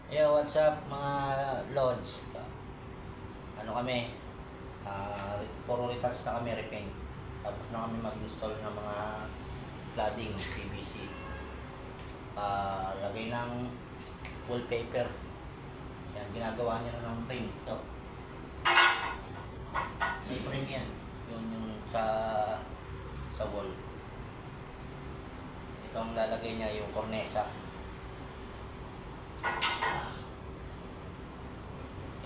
Yo, what's up mga lods? Ano kami? Puro retouch na kami, repaint. Tapos na kami mag-install ng mga cladding, PVC. Lagay ng wallpaper. Yan, ginagawa niya na ng frame. Ito. May frame yan. Yun yung sa wall. Ito ang lalagay niya, yung cornesa.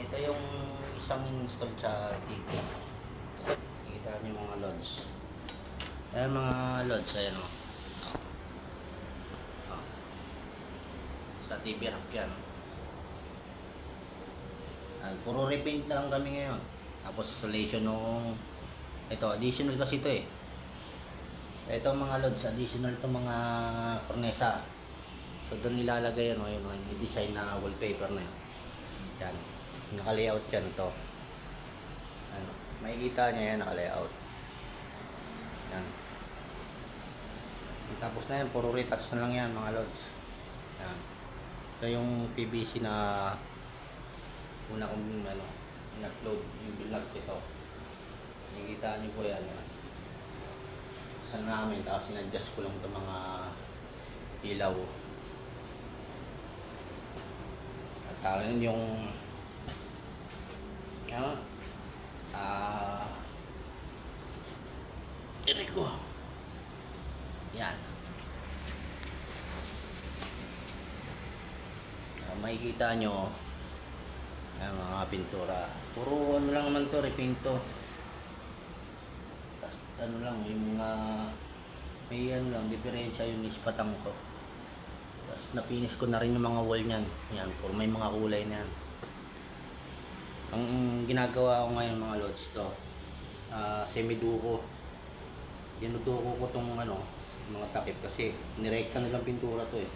Ito yung isang install sa TV. Kita niyo mga lods. Ayan mga lods, ayan o. Sa TV rack yan. Puro repaint na lang kami ngayon. Tapos installation nung ito, additional kasi ito eh. Ito mga lods, additional to mga cornesa. So doon nilalagay ano, yun, yung design na wallpaper na yun. Yan. Naka-layout yan to. Ano, makikita niya yan, naka-layout. Yan. Tapos na yan, puro retouch na lang yan mga lods. Yan. Ito yung PVC na una kong ano, in-upload yung vlog ito. Nakikita niyo po yan. Saan namin, tapos in-adjust ko lang ito mga ilaw. At talin yung ko. Yan. Makikita nyo ang mga pintura. Puro ano lang naman to, repinto. Tapos ano lang, yung mga may ano lang, diferensya yung ispatang ko. Tapos napinis ko na rin yung mga wall nyan. Yan, puro may mga kulay na yan. Ang ginagawa ko ngayon mga lods to, semi-duko. Dinuduko ko tong ano, mga takip kasi nirekta nilang pintura to eh.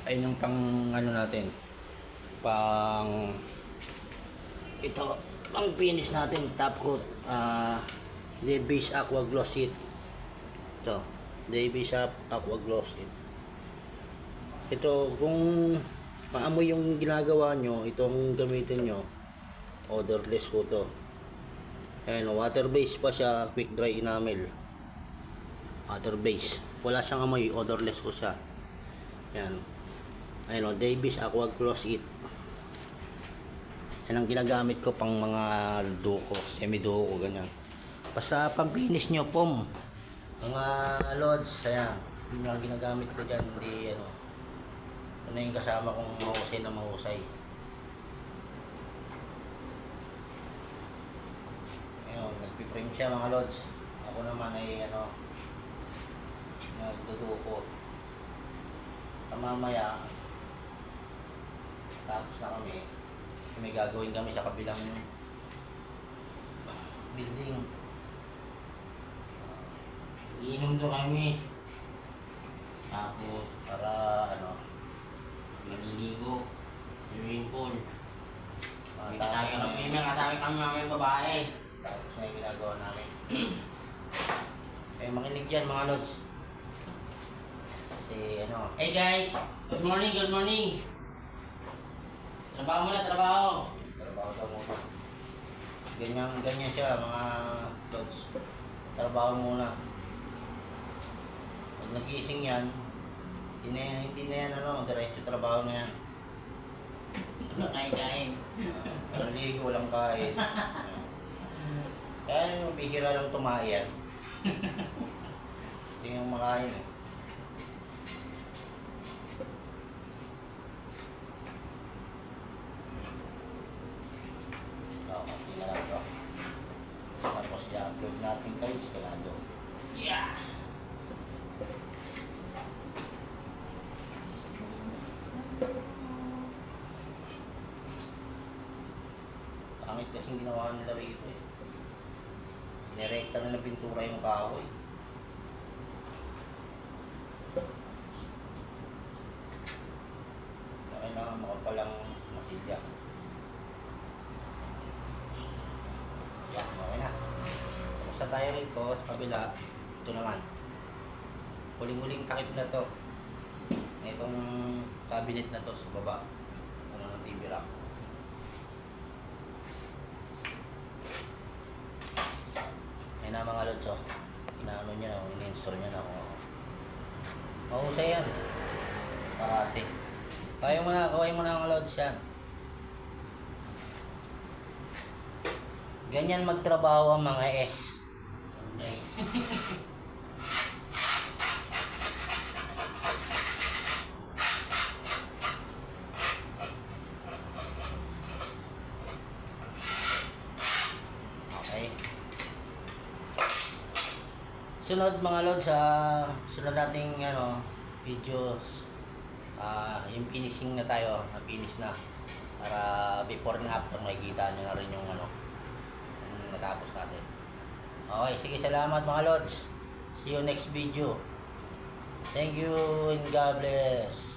Ayun yung pang ano natin, pang ito, pang finish natin, top coat, Davies Aqua Gloss Sheet. Ito, Davies Aqua Gloss Sheet. Ito, kung maamoy yung ginagawa nyo, itong gamitin nyo, odorless ko to. Ayan, water base pa siya, quick dry enamel. Water base. Wala siyang amoy, odorless ko siya. Ayan. Ayan o, Davies Aqua Gloss It. Yan ang ginagamit ko pang mga duko, semi-duko, ganyan. Basta pang-finish nyo, pom. Mga lods, ayan. Yung mga ginagamit ko dyan, hindi ano. Ano yung kasama kong mahusay na mahusay. Ayun, nagpiprame siya mga lods. Ako naman ay ano, nagduduko. Mamaya, tapos na kami. May gagawin kami sa kabilang building. Iinom doon kami. Tapos para ano, Maliligo. Swimming pool. May tapos kasama kami mga babae. tapos na yung ginagawa namin. Makinig yan mga lods. Kasi ano, Hey guys! Good morning, good morning! Trabaho muna, trabaho! trabaho daw muna. Ganyan siya mga lods. Trabaho muna. Pag nagising yan, hindi na yan ano, diretso trabaho na yan. Ano kain-kain? Walang ligo, walang kain. Kaya yung bihira lang tumayan. Hindi yung makain eh. Okay na lang ito. Tapos i-upload natin kayo sa kanado. Yeah! Pangit kasing ginawa nila rito eh. Nirekta na ng pintura yung kahoy. Kailangan makapalang masilya. Yan, okay na. Tapos sa tayo rito, sa kabila, ito naman. Huling-huling takip na to. Itong cabinet na to sa baba. Ano ng TV rack. Ayun na mga lods, oh. Inaano niya na, in-install niya na. Oh. Mahusay yan. Parati. Kawin mo na mga lods yan. Ganyan magtrabaho ang mga S. Sunday. Okay. Sunod mga lods, sunod nating videos, yung finishing na tayo, na finish na, para before and after makikita nyo na rin yung yung natapos natin. Okay, sige, salamat mga lods. See you next video. Thank you and God bless.